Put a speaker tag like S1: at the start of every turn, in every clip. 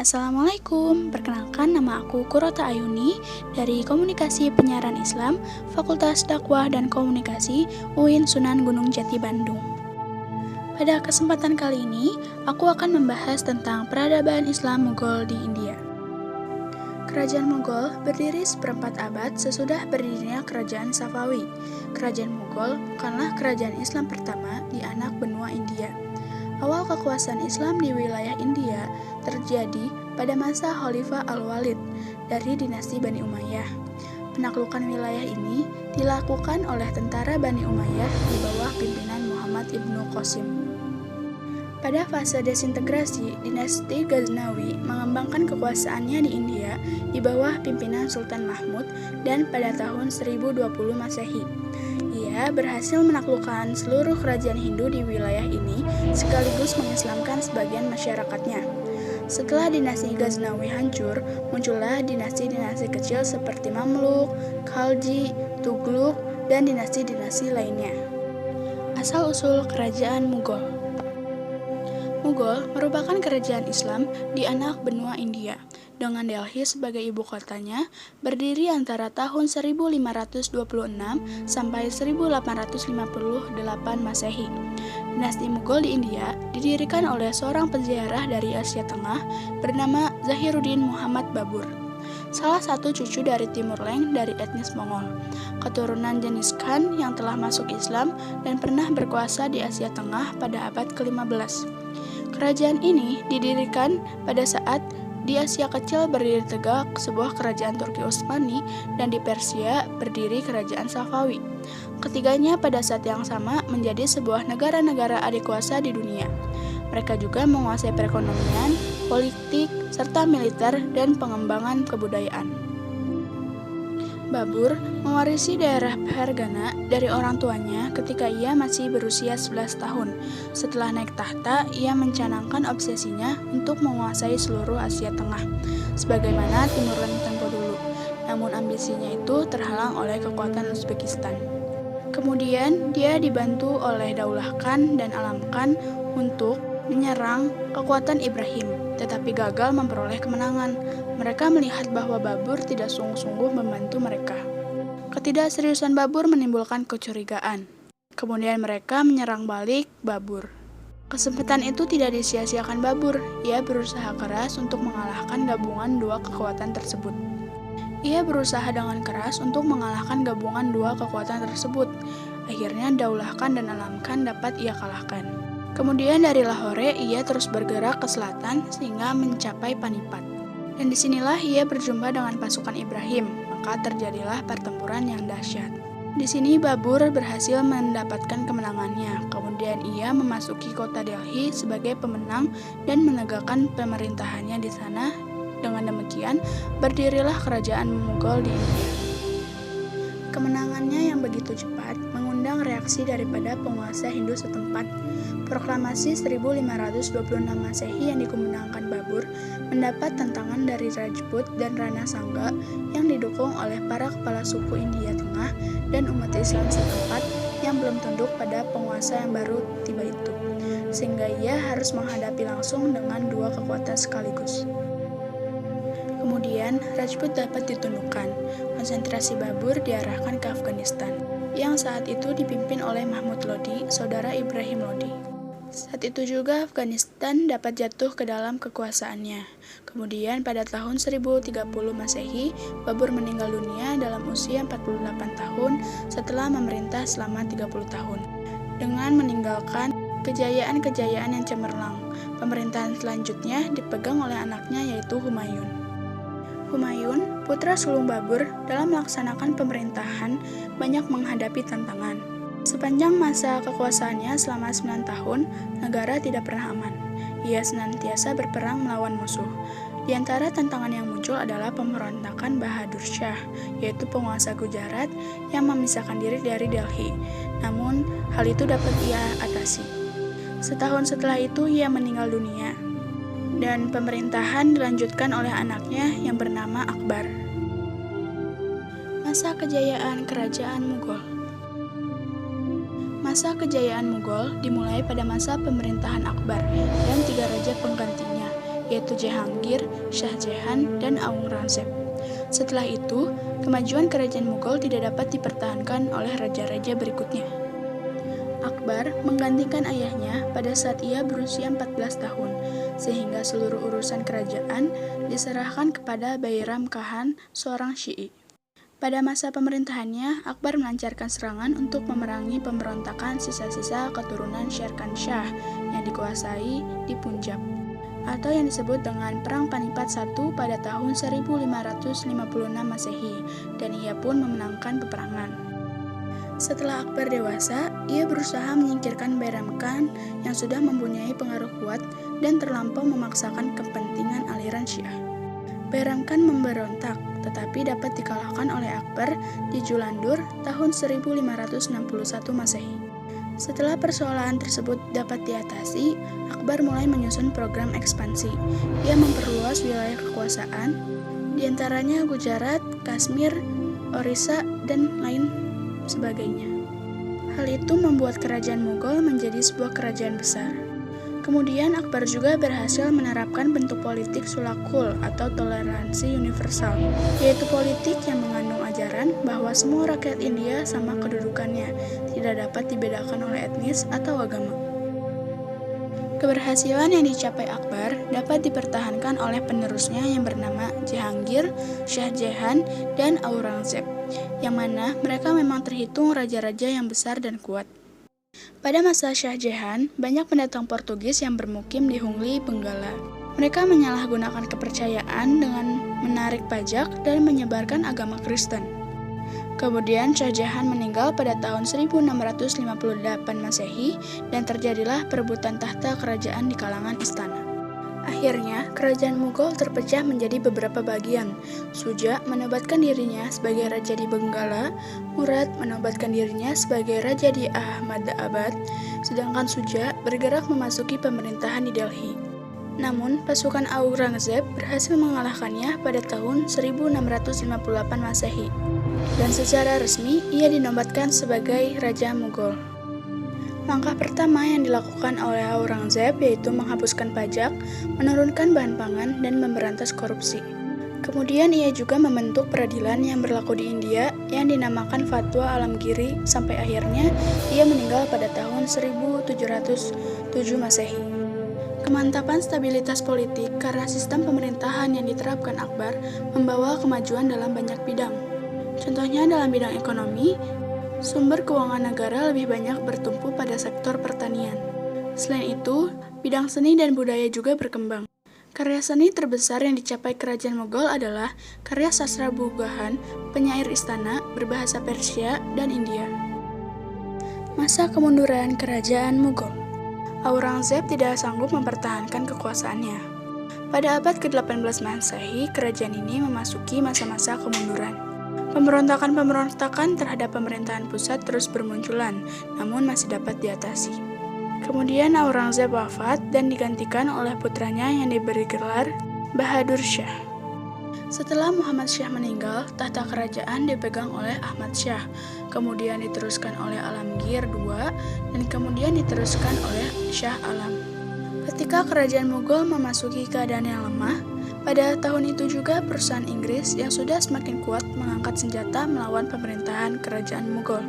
S1: Assalamualaikum, perkenalkan nama aku Kurota Ayuni dari Komunikasi Penyiaran Islam, Fakultas Dakwah dan Komunikasi UIN Sunan Gunung Jati Bandung. Pada kesempatan kali ini, aku akan membahas tentang peradaban Islam Mughal di India. Kerajaan Mughal berdiri seperempat abad sesudah berdirinya Kerajaan Safawi. Kerajaan Mughal bukanlah kerajaan Islam pertama di anak benua India. Awal kekuasaan Islam di wilayah India terjadi pada masa Khalifah Al-Walid dari dinasti Bani Umayyah. Penaklukan wilayah ini dilakukan oleh tentara Bani Umayyah di bawah pimpinan Muhammad ibnu Qasim. Pada fase desintegrasi, dinasti Ghaznawi mengembangkan kekuasaannya di India di bawah pimpinan Sultan Mahmud dan pada tahun 1020 Masehi. Ia berhasil menaklukkan seluruh kerajaan Hindu di wilayah ini sekaligus mengislamkan sebagian masyarakatnya. Setelah dinasti Ghaznawi hancur, muncullah dinasti-dinasti kecil seperti Mamluk, Khalji, Tughlaq, dan dinasti-dinasti lainnya. Asal-usul kerajaan Mughal. Mughal merupakan kerajaan Islam di anak benua India, dengan Delhi sebagai ibu kotanya, berdiri antara tahun 1526 sampai 1858 Masehi. Dinasti Mughal di India didirikan oleh seorang peziarah dari Asia Tengah bernama Zahiruddin Muhammad Babur, salah satu cucu dari Timur Leng dari etnis Mongol, keturunan Genghis Khan yang telah masuk Islam dan pernah berkuasa di Asia Tengah pada abad ke-15. Kerajaan ini didirikan pada saat di Asia Kecil berdiri tegak sebuah kerajaan Turki Utsmani dan di Persia berdiri kerajaan Safawi. Ketiganya pada saat yang sama menjadi sebuah negara-negara adikuasa di dunia. Mereka juga menguasai perekonomian, politik, serta militer dan pengembangan kebudayaan. Babur mewarisi daerah Pargana dari orang tuanya ketika ia masih berusia 11 tahun. Setelah naik tahta, ia mencanangkan obsesinya untuk menguasai seluruh Asia Tengah, sebagaimana Timur Leng tempo dulu. Namun ambisinya itu terhalang oleh kekuatan Uzbekistan. Kemudian dia dibantu oleh Daulah Khan dan Alam Khan untuk menyerang kekuatan Ibrahim, tetapi gagal memperoleh kemenangan. Mereka melihat bahwa Babur tidak sungguh-sungguh membantu mereka. Ketidakseriusan Babur menimbulkan kecurigaan. Kemudian mereka menyerang balik Babur. Kesempatan itu tidak disia-siakan Babur. Ia berusaha keras untuk mengalahkan gabungan dua kekuatan tersebut. Akhirnya Daulah Khan dan Alam Khan dapat ia kalahkan. Kemudian dari Lahore, ia terus bergerak ke selatan sehingga mencapai Panipat. Dan disinilah ia berjumpa dengan pasukan Ibrahim, maka terjadilah pertempuran yang dahsyat. Di sini Babur berhasil mendapatkan kemenangannya, kemudian ia memasuki kota Delhi sebagai pemenang dan menegakkan pemerintahannya di sana. Dengan demikian, berdirilah kerajaan Mughal di India. Kemenangannya yang begitu cepat mengundang reaksi daripada penguasa Hindu setempat. Proklamasi 1526 Masehi yang dikemunakan Babur mendapat tantangan dari Rajput dan Rana Sangga yang didukung oleh para kepala suku India Tengah dan umat Islam setempat yang belum tunduk pada penguasa yang baru tiba itu, sehingga ia harus menghadapi langsung dengan dua kekuatan sekaligus. Kemudian, Rajput dapat ditundukkan. Konsentrasi Babur diarahkan ke Afghanistan, yang saat itu dipimpin oleh Mahmud Lodi, saudara Ibrahim Lodi. Saat itu juga Afghanistan dapat jatuh ke dalam kekuasaannya. Kemudian pada tahun 1030 Masehi, Babur meninggal dunia dalam usia 48 tahun setelah memerintah selama 30 tahun. Dengan meninggalkan kejayaan-kejayaan yang cemerlang, pemerintahan selanjutnya dipegang oleh anaknya yaitu Humayun. Humayun, putra sulung Babur, dalam melaksanakan pemerintahan banyak menghadapi tantangan. Sepanjang masa kekuasaannya selama 9 tahun, negara tidak pernah aman. Ia senantiasa berperang melawan musuh. Di antara tantangan yang muncul adalah pemberontakan Bahadur Shah, yaitu penguasa Gujarat yang memisahkan diri dari Delhi. Namun, hal itu dapat ia atasi. Setahun setelah itu, ia meninggal dunia, dan pemerintahan dilanjutkan oleh anaknya yang bernama Akbar. Masa kejayaan Kerajaan Mughal. Masa kejayaan Mughal dimulai pada masa pemerintahan Akbar dan 3 raja penggantinya, yaitu Jahangir, Shah Jahan, dan Aurangzeb. Setelah itu, kemajuan kerajaan Mughal tidak dapat dipertahankan oleh raja-raja berikutnya. Akbar menggantikan ayahnya pada saat ia berusia 14 tahun, sehingga seluruh urusan kerajaan diserahkan kepada Bairam Khan, seorang Syi'i. Pada masa pemerintahannya, Akbar melancarkan serangan untuk memerangi pemberontakan sisa-sisa keturunan Sher Khan Shah yang dikuasai di Punjab, atau yang disebut dengan Perang Panipat I pada tahun 1556 Masehi, dan ia pun memenangkan peperangan. Setelah Akbar dewasa, ia berusaha menyingkirkan Bairam Khan yang sudah mempunyai pengaruh kuat dan terlampau memaksakan kepentingan aliran Syiah. Bairam Khan memberontak, tetapi dapat dikalahkan oleh Akbar di Julandur tahun 1561 Masehi. Setelah persoalan tersebut dapat diatasi, Akbar mulai menyusun program ekspansi. Ia memperluas wilayah kekuasaan, diantaranya Gujarat, Kashmir, Orissa, dan lain sebagainya. Hal itu membuat kerajaan Mughal menjadi sebuah kerajaan besar. Kemudian Akbar juga berhasil menerapkan bentuk politik sulakul atau toleransi universal, yaitu politik yang mengandung ajaran bahwa semua rakyat India sama kedudukannya, tidak dapat dibedakan oleh etnis atau agama. Keberhasilan yang dicapai Akbar dapat dipertahankan oleh penerusnya yang bernama Jahangir, Shah Jahan, dan Aurangzeb, yang mana mereka memang terhitung raja-raja yang besar dan kuat. Pada masa Shah Jahan, banyak pendatang Portugis yang bermukim di Hungli, Benggala. Mereka menyalahgunakan kepercayaan dengan menarik pajak dan menyebarkan agama Kristen. Kemudian Shah Jahan meninggal pada tahun 1658 Masehi dan terjadilah perebutan tahta kerajaan di kalangan istana. Akhirnya, kerajaan Mughal terpecah menjadi beberapa bagian. Suja menobatkan dirinya sebagai raja di Benggala, Murad menobatkan dirinya sebagai raja di Ahmadabad, sedangkan Suja bergerak memasuki pemerintahan di Delhi. Namun, pasukan Aurangzeb berhasil mengalahkannya pada tahun 1658 Masehi, dan secara resmi ia dinobatkan sebagai Raja Mughal. Langkah pertama yang dilakukan oleh Aurangzeb yaitu menghapuskan pajak, menurunkan bahan pangan, dan memberantas korupsi. Kemudian ia juga membentuk peradilan yang berlaku di India yang dinamakan Fatwa Alamgiri sampai akhirnya ia meninggal pada tahun 1707 Masehi. Kemantapan stabilitas politik karena sistem pemerintahan yang diterapkan Akbar membawa kemajuan dalam banyak bidang. Contohnya dalam bidang ekonomi, sumber keuangan negara lebih banyak bertumpu pada sektor pertanian. Selain itu, bidang seni dan budaya juga berkembang. Karya seni terbesar yang dicapai kerajaan Mughal adalah karya sastra bugahan, penyair istana, berbahasa Persia, dan India. Masa kemunduran kerajaan Mughal. Aurangzeb tidak sanggup mempertahankan kekuasaannya. Pada abad ke-18 Masehi, kerajaan ini memasuki masa-masa kemunduran. Pemberontakan-pemberontakan terhadap pemerintahan pusat terus bermunculan, namun masih dapat diatasi. Kemudian Aurangzeb wafat dan digantikan oleh putranya yang diberi gelar Bahadur Shah. Setelah Muhammad Shah meninggal, tahta kerajaan dipegang oleh Ahmad Shah, kemudian diteruskan oleh Alamgir II, dan kemudian diteruskan oleh Shah Alam. Ketika kerajaan Mughal memasuki keadaan yang lemah, pada tahun itu juga perusahaan Inggris yang sudah semakin kuat mengangkat senjata melawan pemerintahan kerajaan Mughal.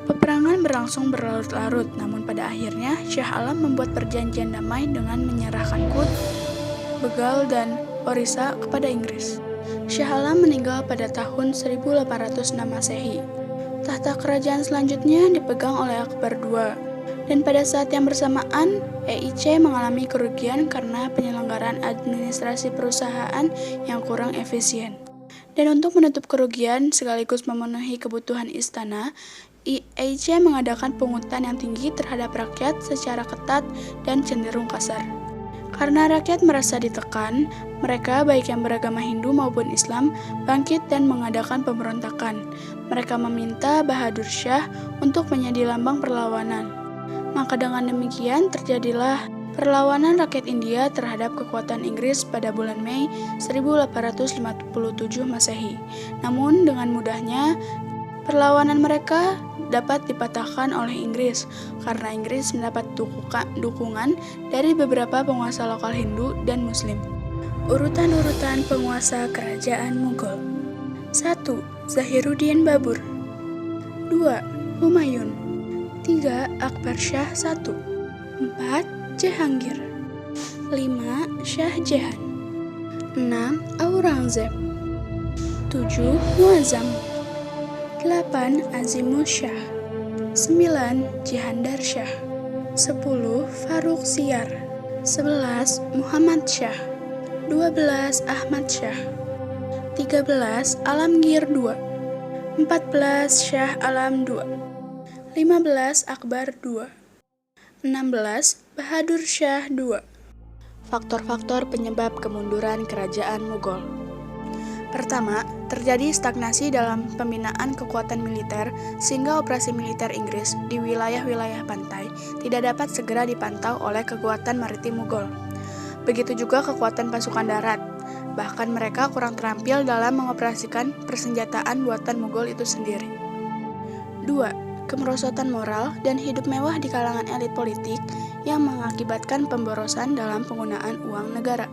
S1: Peperangan berlangsung berlarut-larut, namun pada akhirnya Shah Alam membuat perjanjian damai dengan menyerahkan Kut, Bengal, dan Orissa kepada Inggris. Shah Alam meninggal pada tahun 1806 Masehi. Tahta kerajaan selanjutnya dipegang oleh Akbar II. Dan pada saat yang bersamaan, EIC mengalami kerugian karena penyelenggaraan administrasi perusahaan yang kurang efisien. Dan untuk menutup kerugian sekaligus memenuhi kebutuhan istana, EIC mengadakan pungutan yang tinggi terhadap rakyat secara ketat dan cenderung kasar. Karena rakyat merasa ditekan, mereka baik yang beragama Hindu maupun Islam bangkit dan mengadakan pemberontakan. Mereka meminta Bahadur Shah untuk menjadi lambang perlawanan. Maka dengan demikian terjadilah perlawanan rakyat India terhadap kekuatan Inggris pada bulan Mei 1857 Masehi. Namun dengan mudahnya Perlawanan mereka dapat dipatahkan oleh Inggris karena Inggris mendapat dukungan dari beberapa penguasa lokal Hindu dan Muslim. Urutan-urutan penguasa kerajaan Mughal. 1. Zahiruddin Babur. 2. Humayun. 3. Akbar Shah I. 4. Jahangir. 5. Shah Jahan. 6. Aurangzeb. 7. Muazzam. 8. Azimul Shah. 9. Jihandar Shah. 10. Faruk Siyar. 11. Muhammad Shah. 12. Ahmad Shah. 13. Alamgir II. 14. Shah Alam II. 15. Akbar II. 16. Bahadur Shah II. Faktor-faktor penyebab kemunduran kerajaan Mughal. Pertama, terjadi stagnasi dalam pembinaan kekuatan militer sehingga operasi militer Inggris di wilayah-wilayah pantai tidak dapat segera dipantau oleh kekuatan maritim Mughal. Begitu juga kekuatan pasukan darat, bahkan mereka kurang terampil dalam mengoperasikan persenjataan buatan Mughal itu sendiri. 2. Kemerosotan moral dan hidup mewah di kalangan elit politik yang mengakibatkan pemborosan dalam penggunaan uang negara.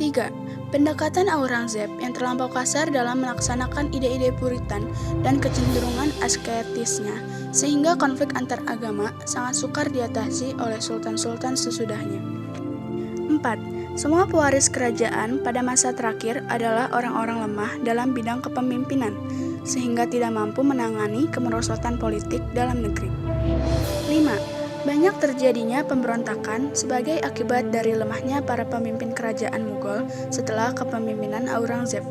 S1: 3. Pendekatan Aurangzeb yang terlampau kasar dalam melaksanakan ide-ide Puritan dan kecenderungan asketisnya, sehingga konflik antar agama sangat sukar diatasi oleh sultan-sultan sesudahnya. 4. Semua pewaris kerajaan pada masa terakhir adalah orang-orang lemah dalam bidang kepemimpinan, sehingga tidak mampu menangani kemerosotan politik dalam negeri. 5. Banyak terjadinya pemberontakan sebagai akibat dari lemahnya para pemimpin kerajaan Mughal setelah kepemimpinan Aurangzeb,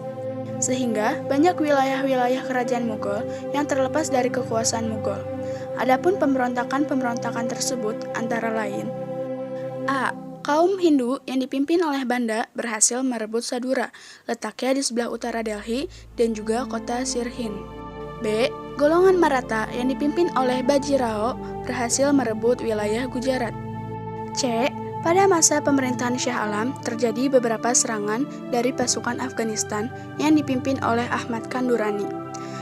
S1: sehingga banyak wilayah-wilayah kerajaan Mughal yang terlepas dari kekuasaan Mughal. Adapun pemberontakan-pemberontakan tersebut antara lain: A. Kaum Hindu yang dipimpin oleh Banda berhasil merebut Sadura, letaknya di sebelah utara Delhi dan juga kota Sirhind. B. Golongan Maratha yang dipimpin oleh Bajirao berhasil merebut wilayah Gujarat. C. Pada masa pemerintahan Shah Alam terjadi beberapa serangan dari pasukan Afghanistan yang dipimpin oleh Ahmad Khan Durrani.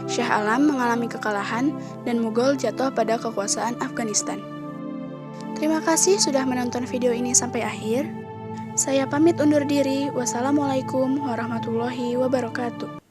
S1: Shah Alam mengalami kekalahan dan Mughal jatuh pada kekuasaan Afghanistan. Terima kasih sudah menonton video ini sampai akhir. Saya pamit undur diri. Wassalamualaikum warahmatullahi wabarakatuh.